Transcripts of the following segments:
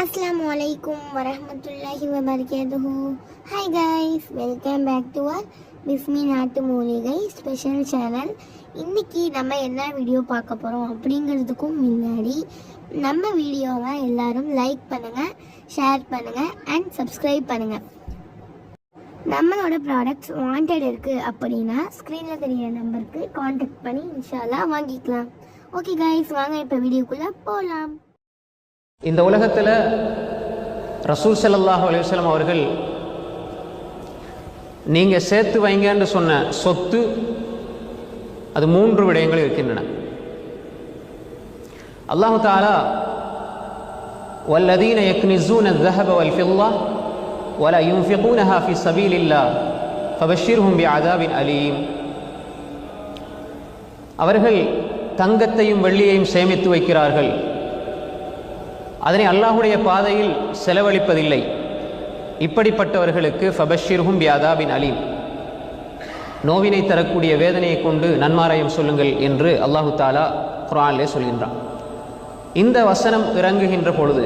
Assalamualaikum warahmatullahi wabarakatuh. Hi guys, welcome back to our Bismi நாட்டு மூலிகை special channel. இன்றைக்கி நம்ம என்ன வீடியோ பார்க்க போகிறோம் அப்படிங்கிறதுக்கும் முன்னாடி நம்ம வீடியோவை எல்லாரும் லைக் பண்ணுங்கள், ஷேர் பண்ணுங்கள் அண்ட் சப்ஸ்கிரைப் பண்ணுங்கள். நம்மளோட ப்ராடக்ட்ஸ் வாண்டட் இருக்குது அப்படின்னா ஸ்க்ரீனில் தெரிகிற நம்பருக்கு காண்டாக்ட் பண்ணி இன்ஷால்லா வாங்கிக்கலாம். ஓகே கைஸ், வாங்க இப்போ வீடியோக்குள்ளே போகலாம். இந்த உலகத்தில் ரசூல் ஸல்லல்லாஹு அலைஹி வஸல்லம் அவர்கள் நீங்கள் சேர்த்து வைங்கன்னு சொன்ன சொத்து அது 3 விடயங்கள் இருக்கின்றன. அல்லாஹு தஆலா வல்லதீன யக்னிஸூன الذهب والفضة ولا ينفقونها في سبيل الله فبشرهم بعذاب أليم. அவர்கள் தங்கத்தையும் வெள்ளியையும் சேமித்து வைக்கிறார்கள், அதனை அல்லாஹுடைய பாதையில் செலவழிப்பதில்லை, இப்படிப்பட்டவர்களுக்கு ஃபபஷிர்ஹும் பிஅதாபின் அலீம், நோவினை தரக்கூடிய வேதனையை கொண்டு நன்மாராயம் சொல்லுங்கள் என்று அல்லாஹு தாலா குர்ஆனிலே சொல்கின்றான். இந்த வசனம் இறங்கிய பொழுது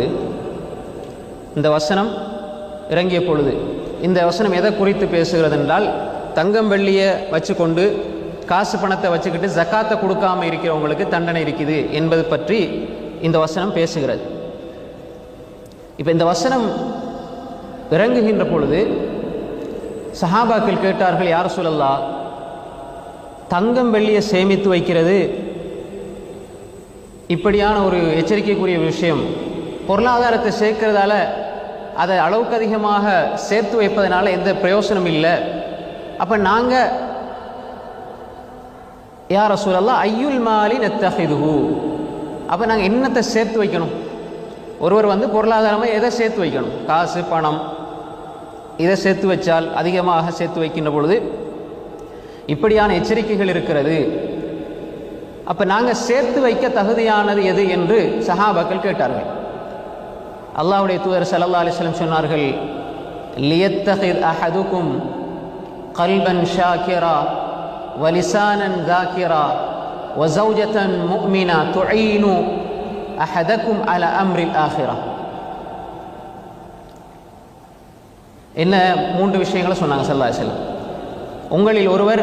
இந்த வசனம் எதை குறித்து பேசுகிறது என்றால், தங்கம் வெள்ளியை வச்சுக்கொண்டு காசு பணத்தை வச்சுக்கிட்டு ஜக்காத்தை கொடுக்காமல் இருக்கிறவங்களுக்கு தண்டனை இருக்குது என்பது பற்றி இந்த வசனம் பேசுகிறது. இப்போ இந்த வசனம் இறங்குகின்ற பொழுது சஹாபாக்கள் கேட்டார்கள், யார் ரசூலல்லாஹ், தங்கம் வெள்ளியை சேமித்து வைக்கிறது இப்படியான ஒரு எச்சரிக்கைக்குரிய விஷயம், பொருளாதாரத்தை சேர்க்கிறதால அதை அளவுக்கு அதிகமாக சேர்த்து வைப்பதனால எந்த பிரயோசனம் இல்லை, அப்போ நாங்கள் யார் ரசூலல்லாஹ் ஐயுல் மாலி நத்தஹிதுஹு, அப்போ நாங்கள் என்னத்தை சேர்த்து வைக்கணும்? ஒருவர் பொருளாதாரமாக எதை சேர்த்து வைக்கணும்? காசு பணம் இதை சேர்த்து வச்சால் அதிகமாக சேர்த்து வைக்கின்ற பொழுது இப்படியான எச்சரிக்கைகள் இருக்கிறது. அப்போ நாங்கள் சேர்த்து வைக்க தகுதியானது எது என்று சஹாபாக்கள் கேட்டார்கள். அல்லாஹ்வுடைய தூதர் ஸல்லல்லாஹு அலைஹி வஸல்லம் சொன்னார்கள், லியத்தஹித் அஹதுக்கும் கல்பன் ஷாக்கிரா வலிசானன் ذاكرا وزوجة مؤمنة تعين அஹதக்கும் அல அம்ரில் ஆஹிரா. என்ன 3 விஷயங்களை சொன்னாங்க ஸல்லல்லாஹு அலைஹி வஸல்லம். உங்களில் ஒருவர்